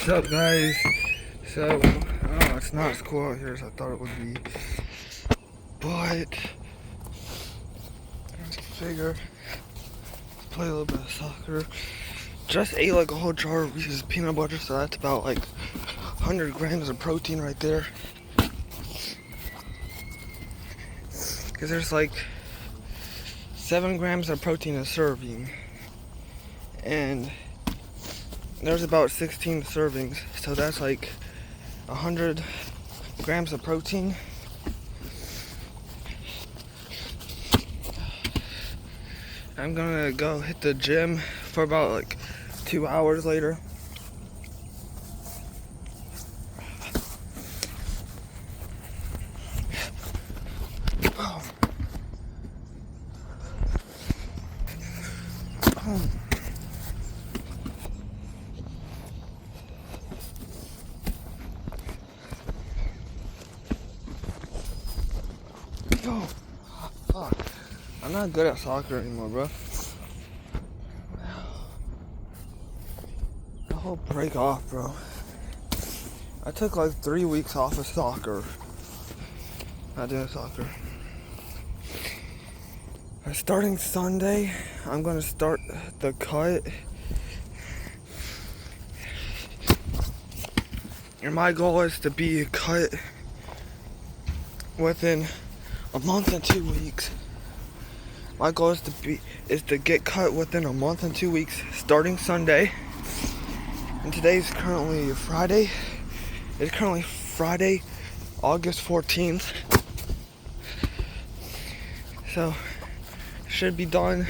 What's up, guys? So, oh, it's not as cool out here as I thought it would be, but I figure play a little bit of soccer. Just ate like a whole jar of Reese's peanut butter, so that's about like 100 grams of protein right there. Because there's like 7 grams of protein a serving, and there's about 16 servings, so that's like 100 grams of protein. I'm gonna go hit the gym for about like 2 hours later. Oh, fuck. I'm not good at soccer anymore, bro. The whole break off, bro. I took like 3 weeks off of soccer. Not doing soccer. Starting Sunday, I'm gonna start the cut. And my goal is to be cut within a month and 2 weeks. My goal is to get cut within a month and 2 weeks, starting Sunday. And today's currently Friday. It's currently Friday, August 14th. So, should be done.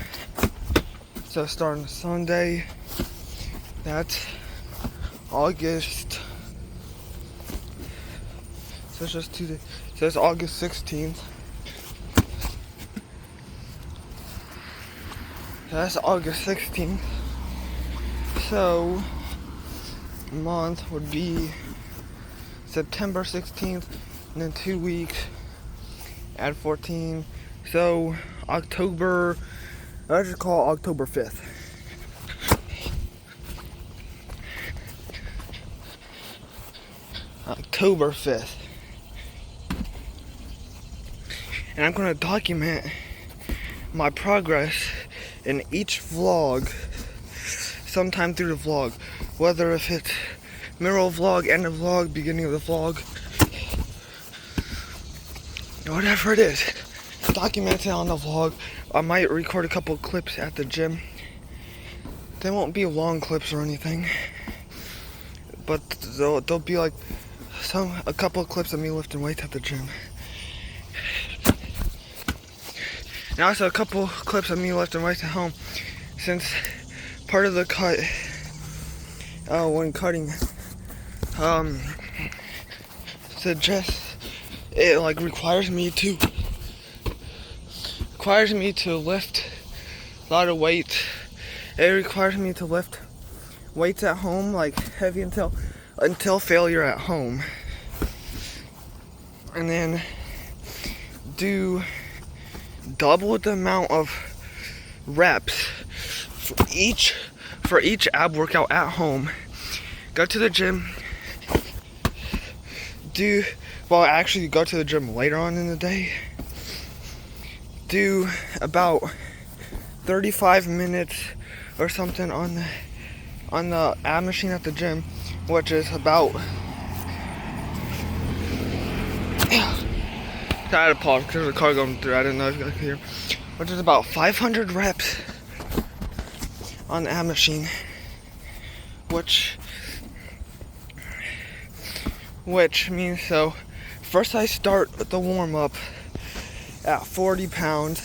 So starting Sunday, that's August. So it's just 2 days. So it's August 16th. That's August 16th. So, month would be September 16th, and then 2 weeks, add 14. So, October, I just call October 5th. October 5th. And I'm going to document my progress in each vlog, sometime through the vlog, whether if it's middle vlog, end of vlog, beginning of the vlog, whatever it is, document it on the vlog. I might record a couple clips at the gym. They won't be long clips or anything, but they'll be like a couple of clips of me lifting weights at the gym. And also a couple clips of me lifting weights at home, since part of the cut, when cutting, it like requires me to lift a lot of weights. It requires me to lift weights at home, like heavy until failure at home, and then do double the amount of reps for each ab workout at home. Go to the gym, actually go to the gym later on in the day, do about 35 minutes or something on the ab machine at the gym, which is about I had to pause because of the car going through. I didn't know if you guys could hear. Which is about 500 reps on the ab machine. Which means, so first I start the warm up at 40 pounds.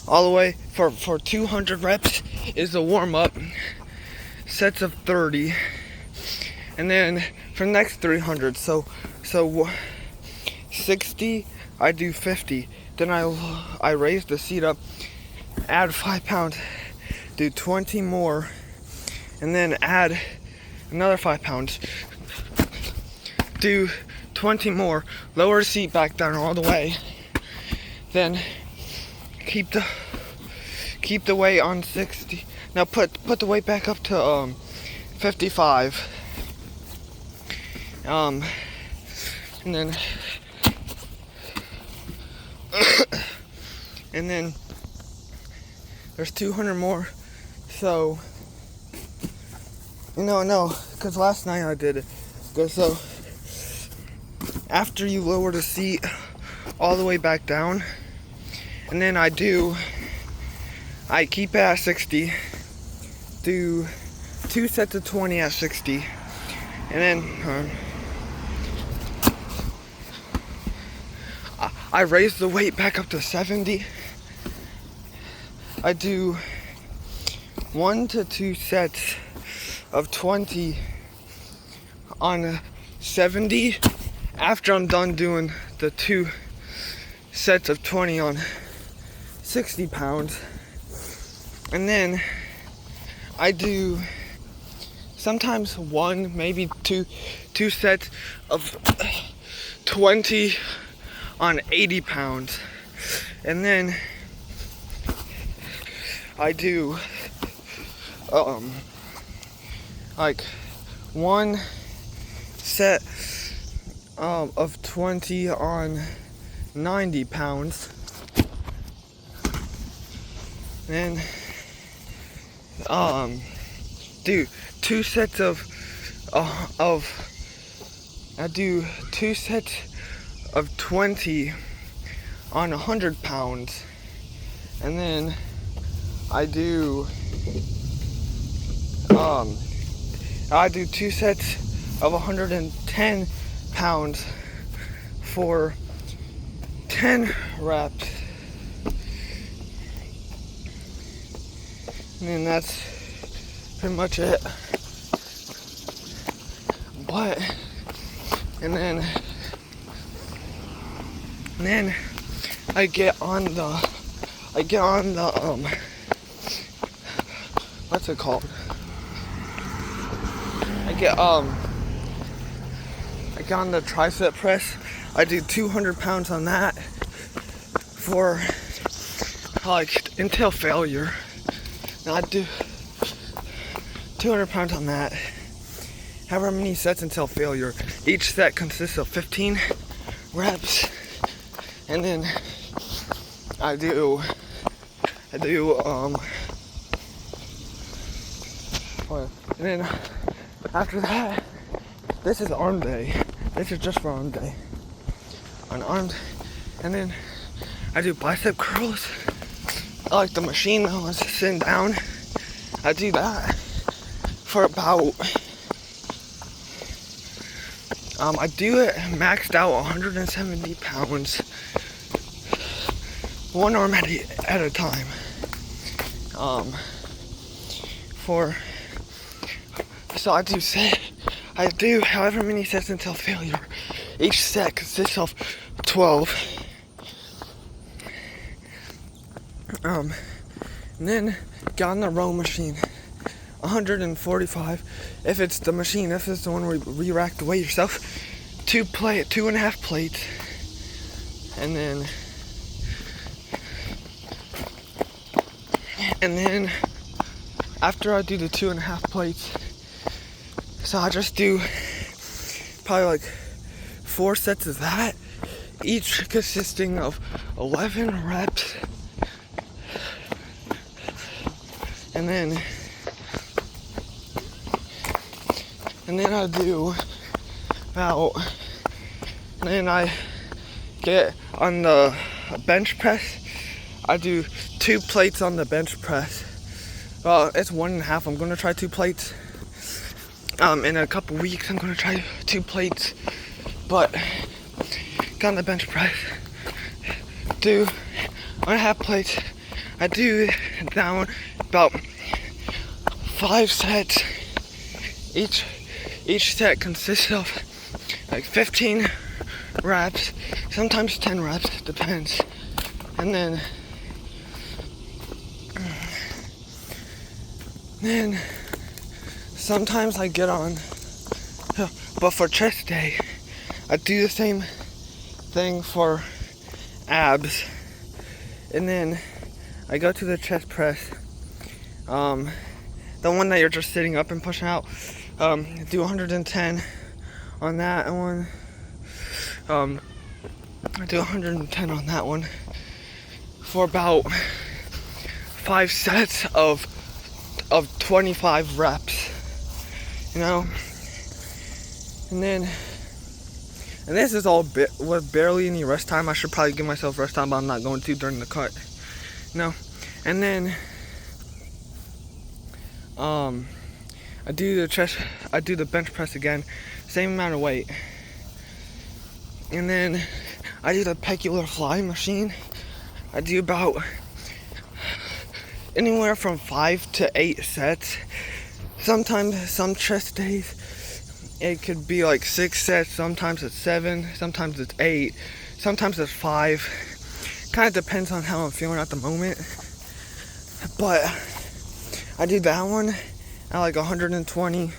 All the way for 200 reps is the warm up. Sets of 30. And then for the next 300, so 60, I do 50. Then I raise the seat up, add 5 pounds, do 20 more, and then add another 5 pounds, do 20 more, lower the seat back down all the way, then keep the weight on 60. Now put the weight back up to 55 And then and then there's 200 more. So no, because last night I did it. So after you lower the seat all the way back down, and then I keep it at 60, do 2 sets of 20 at 60, and then I raise the weight back up to 70. I do 1 to 2 sets of 20 on 70 after I'm done doing the 2 sets of 20 on 60 pounds. And then I do sometimes 1, maybe 2 sets of 20 on 80 pounds. And then I do like 1 set of 20 on 90 pounds. And do 2 sets I do 2 sets of 20 on 100 pounds. And then I do 2 sets of 110 pounds for 10 reps. And then that's pretty much it. And then I get on the what's it called? I get on the tricep press. I do 200 pounds on that for like until failure. And I do 200 pounds on that. However many sets until failure. Each set consists of 15 reps. And then I do and then after that, this is arm day. This is just for arm day. On arms, and then I do bicep curls. I like the machine I was sitting down. I do that for about I do it maxed out 170 pounds. 1 arm at a time. So I do however many sets until failure. Each set consists of 12. And then get on the row machine. 145. If it's the machine, if it's the one where you rack the weight yourself, 2.5 plates. And then after I do the 2.5 plates, so I just do probably like 4 sets of that, each consisting of 11 reps. And then I do then I get on the bench press. I do 2 plates on the bench press. Well, it's 1.5. I'm gonna try 2 plates. In a couple weeks, I'm gonna try 2 plates. But get on the bench press. Do 1.5 plates. I do down about 5 sets. Each set consists of like 15 reps, sometimes 10 reps, depends. And then sometimes I get on, but for chest day, I do the same thing for abs. And then I go to the chest press, the one that you're just sitting up and pushing out, do 110 on that one. I do 110 on that one for about 5 sets of 25 reps, you know. And this is all with barely any rest time. I should probably give myself rest time, but I'm not going to during the cut, you know. And then I do the bench press again, same amount of weight. And then I do the peculiar fly machine. I do about anywhere from 5 to 8 sets. Sometimes, some chest days, it could be like 6 sets. Sometimes it's 7. Sometimes it's 8. Sometimes it's 5. Kind of depends on how I'm feeling at the moment. But I do that one at like 120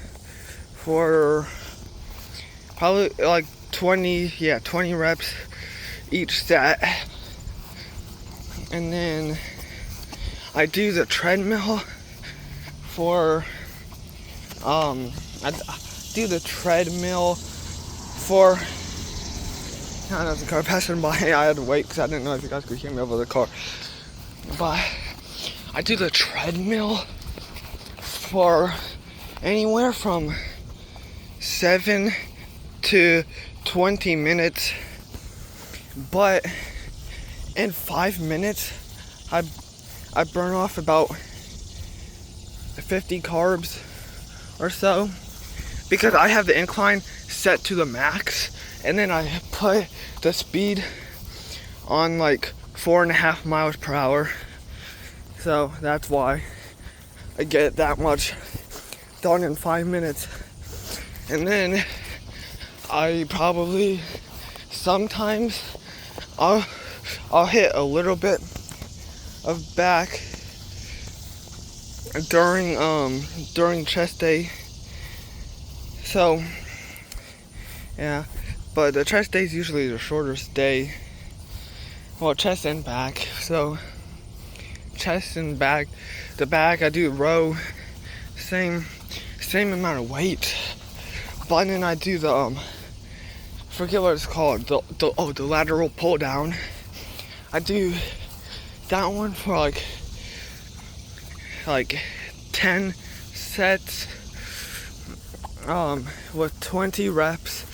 for probably like 20 reps each set. And then I do the treadmill for I do the treadmill for there's a car passing by. I had to wait because I didn't know if you guys could hear me over the car. But I do the treadmill for anywhere from 7 to 20 minutes. But in 5 minutes, I burn off about 50 carbs or so, because I have the incline set to the max, and then I put the speed on like 4.5 miles per hour. So that's why I get that much done in 5 minutes. And then I probably sometimes I'll hit a little bit of back during chest day. So yeah, but the chest day is usually the shortest day. Well, chest and back. So chest and back. The back I do row, same amount of weight. But then I do the forget what it's called. The lateral pull down. I do that one for like 10 sets with 20 reps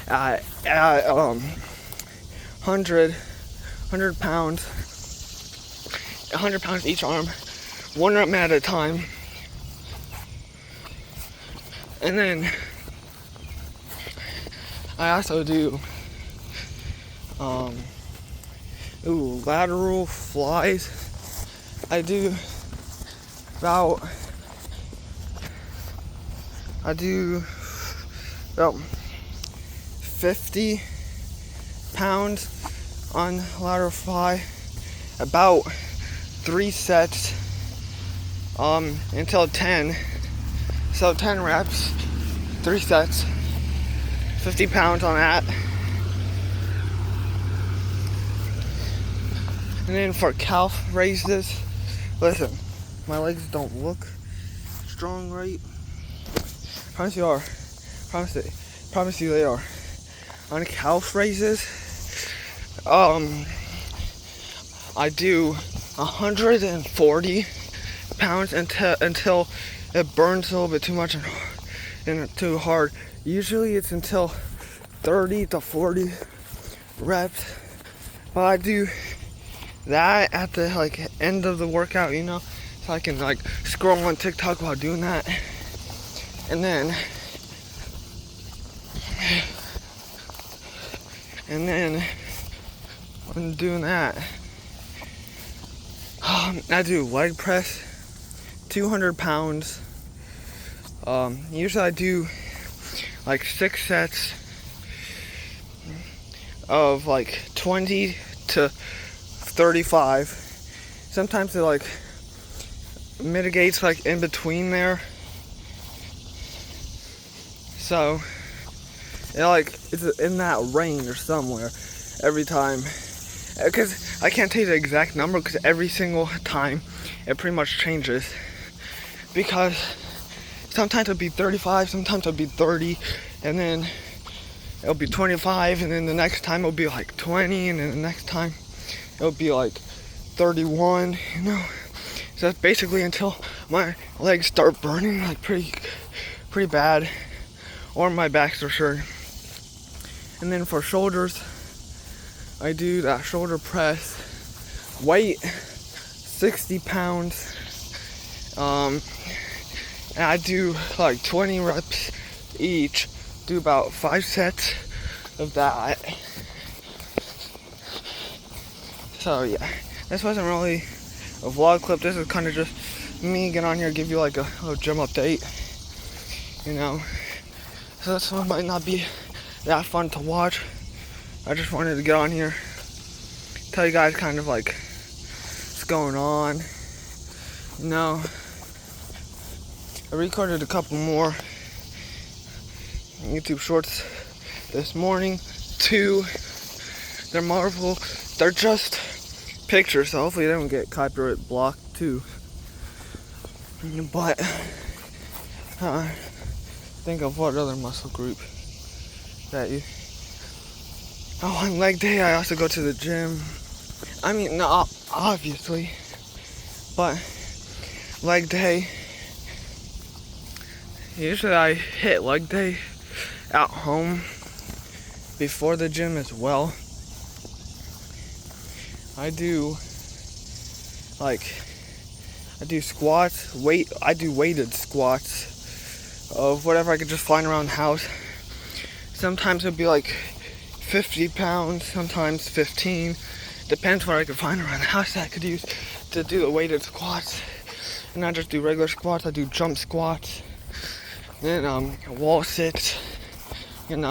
at 100 pounds, 100 pounds each arm, 1 rep at a time. And then I also do lateral flies. I do about 50 pounds on lateral fly, about 3 sets until 10. So 10 reps, 3 sets, 50 pounds on that. And then for calf raises, listen, my legs don't look strong, right? Promise you are. Promise you they are. On calf raises, I do 140 pounds until it burns a little bit too much and too hard. Usually it's until 30 to 40 reps, but I do that at the end of the workout, you know, so I can scroll on TikTok while doing that. And then when doing that, I do leg press, 200 pounds. Usually I do 6 sets of 20 to 35. Sometimes it mitigates in between there. So it's in that range or somewhere every time. Because I can't tell you the exact number, because every single time it pretty much changes. Because sometimes it'll be 35, sometimes it'll be 30, and then it'll be 25, and then the next time it'll be like 20, and then the next time it'll be like 31, you know. So that's basically until my legs start burning like pretty bad, or my back's for sure. And then for shoulders, I do that shoulder press, weight 60 pounds, and I do like 20 reps each, do about 5 sets of that. So yeah, this wasn't really a vlog clip. This is kind of just me get on here, give you like a little gym update, you know. So this one might not be that fun to watch. I just wanted to get on here, tell you guys kind of like what's going on, you know. I recorded a couple more YouTube shorts this morning. 2, they're Marvel, they're just pictures, so hopefully they don't get copyright blocked too. But think of what other muscle group that you. Oh, on leg day I also go to the gym. I mean, no, obviously, but leg day. Usually I hit leg day at home before the gym as well. I do squats, I do weighted squats of whatever I could just find around the house. Sometimes it'd be like 50 pounds, sometimes 15. Depends what I could find around the house that I could use to do the weighted squats. And not just do regular squats, I do jump squats, then wall sits, you know.